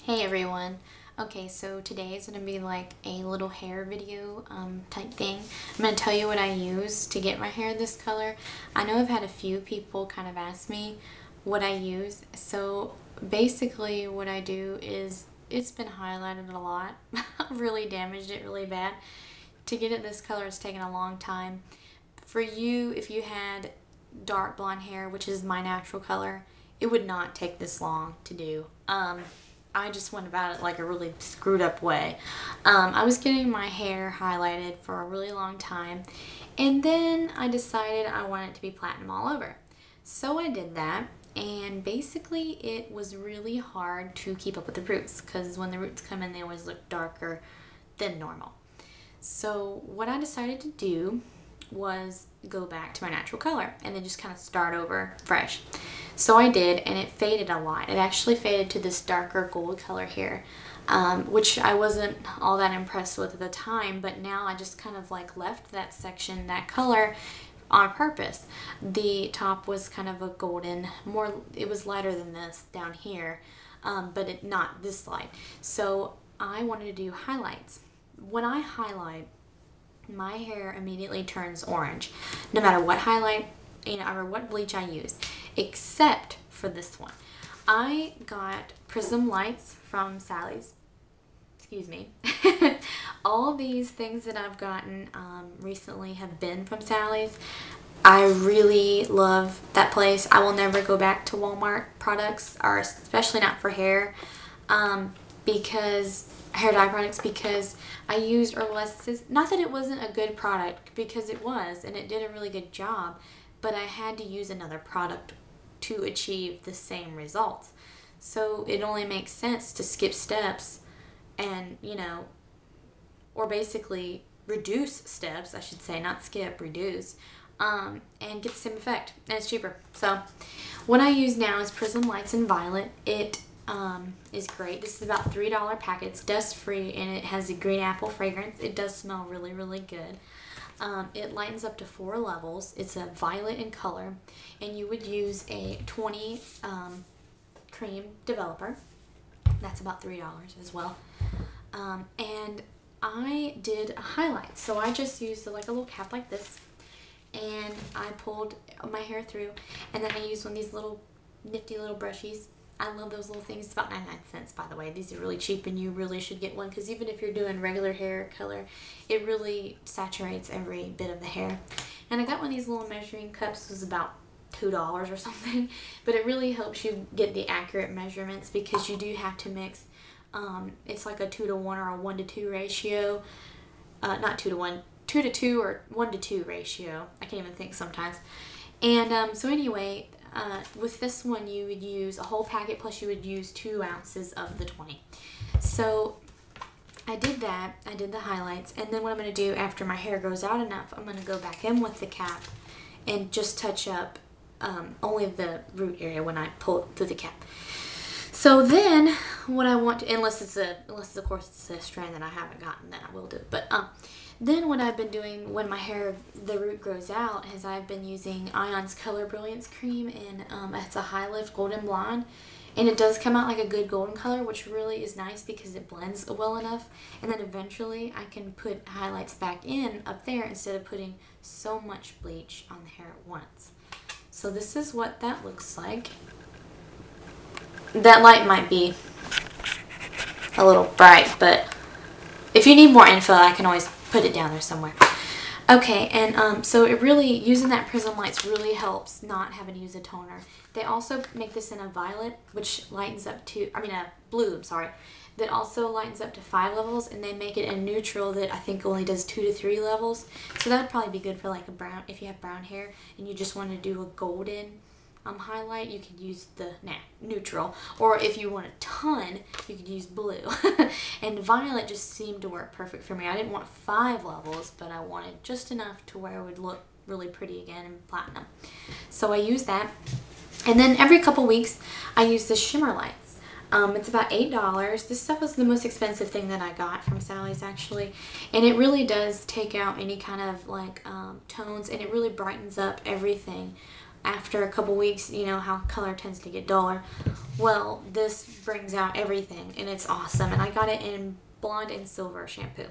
Hey everyone. Okay, so today is going to be like a little hair video type thing. I'm going to tell you what I use to get my hair this color. I know I've had a few people kind of ask me what I use. So basically what I do is it's been highlighted a lot. I've really damaged it really bad. To get it this color it's taken a long time. For you, if you had dark blonde hair, which is my natural color, it would not take this long to do. I just went about it like a really screwed up way. I was getting my hair highlighted for a really long time, and then I decided I wanted it to be platinum all over. So I did that, and basically it was really hard to keep up with the roots because when the roots come in they always look darker than normal. So what I decided to do was go back to my natural color and then just kind of start over fresh. So I did, and it faded a lot. It actually faded to this darker gold color here, which I wasn't all that impressed with at the time, but now I just kind of like left that section, that color, on purpose. The top was kind of a golden, it was lighter than this down here, but not this light. So I wanted to do highlights. When I highlight, my hair immediately turns orange, no matter what highlight, or what bleach I use, except for this one. I got Prism lights from Sally's. Excuse me. All these things that I've gotten recently have been from Sally's. I really love that place. I will never go back to Walmart products, or especially not for hair, because hair dye products, because I used Herbalis's. Not that it wasn't a good product, because it was, and it did a really good job, but I had to use another product to achieve the same results. So it only makes sense to skip steps and, or basically reduce steps, I should say, not skip, reduce, and get the same effect, and it's cheaper. So what I use now is Prism Lights in Violet. It is great. This is about $3 packet. It's dust free and it has a green apple fragrance. It does smell really, really good. It lightens up to 4 levels. It's a violet in color, and you would use a 20 cream developer. That's about $3 as well. And I did a highlight, so I just used like a little cap like this, and I pulled my hair through, and then I used one of these little nifty little brushies. I love those little things. It's about 99 cents, by the way. These are really cheap, and you really should get one, because even if you're doing regular hair color, it really saturates every bit of the hair. And I got one of these little measuring cups. It was about $2 or something, but it really helps you get the accurate measurements, because you do have to mix. It's like a 2 to 1 or a 1 to 2 ratio. Not 2 to 1, 2 to 2 or 1 to 2 ratio. I can't even think sometimes. And so anyway, with this one you would use a whole packet, plus you would use 2 ounces of the 20. So I did that. I did the highlights, and then what I'm going to do after my hair grows out enough, I'm going to go back in with the cap and just touch up only the root area when I pull it through the cap. So then what I want to, unless of course it's a strand that I haven't gotten, then I will do it. But then what I've been doing when my hair, the root grows out, is I've been using Ion's Color Brilliance Cream, and it's a high lift golden blonde, and it does come out like a good golden color, which really is nice because it blends well enough. And then eventually I can put highlights back in up there instead of putting so much bleach on the hair at once. So this is what that looks like. That light might be a little bright, but if you need more info, I can always put it down there somewhere. Okay, and so it really, using that Prism Lights really helps not having to use a toner. They also make this in a violet, which lightens up to, a blue, I'm sorry, that also lightens up to 5 levels, and they make it a neutral that I think only does 2 to 3 levels. So that would probably be good for like a brown, if you have brown hair and you just want to do a golden highlight, you could use the neutral, or if you want a ton, you could use blue. And violet just seemed to work perfect for me. I didn't want 5 levels, but I wanted just enough to where it would look really pretty again in platinum. So I use that, and then every couple weeks I use the Shimmer lights. It's about $8. This stuff was the most expensive thing that I got from Sally's, actually, and it really does take out any kind of like tones, and it really brightens up everything. after a couple weeks, you know how color tends to get duller. Well, this brings out everything, and it's awesome. And I got it in blonde and silver shampoo.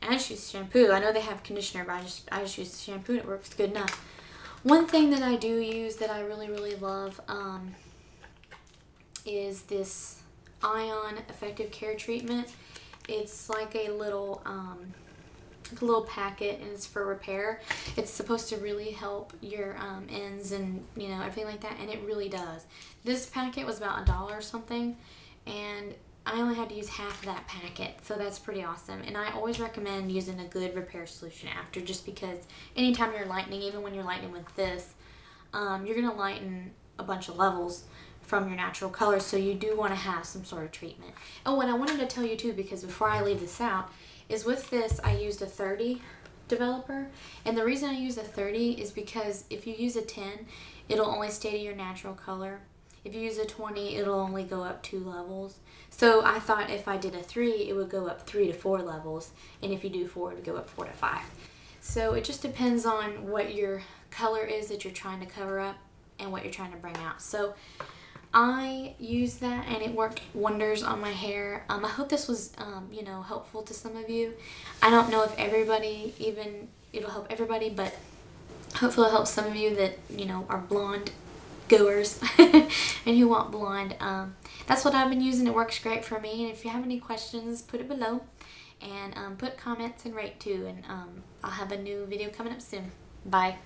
And I just use shampoo. I know they have conditioner, but I just use the shampoo and it works good enough. One thing that I do use that I really, really love is this Ion Effective Care Treatment. It's like a little packet, and it's for repair. It's supposed to really help your ends and, you know, everything like that, and it really does. This packet was about $1 or something, and I only had to use half of that packet, so that's pretty awesome. And I always recommend using a good repair solution after, just because anytime you're lightening, even when you're lightening with this, you're going to lighten a bunch of levels from your natural colors, so you do want to have some sort of treatment. Oh, and I wanted to tell you too, because before I leave this out, is with this I used a 30 developer, and the reason I use a 30 is because if you use a 10, it'll only stay to your natural color. If you use a 20, it'll only go up 2 levels. So I thought if I did a 3, it would go up 3 to 4 levels, and if you do 4, it would go up 4 to 5. So it just depends on what your color is that you're trying to cover up and what you're trying to bring out. So I used that, and it worked wonders on my hair. I hope this was, you know, helpful to some of you. I don't know if it'll help everybody, but hopefully it'll help some of you that, you know, are blonde goers and who want blonde. That's what I've been using. It works great for me. And if you have any questions, put it below, and put comments and rate too. And I'll have a new video coming up soon. Bye.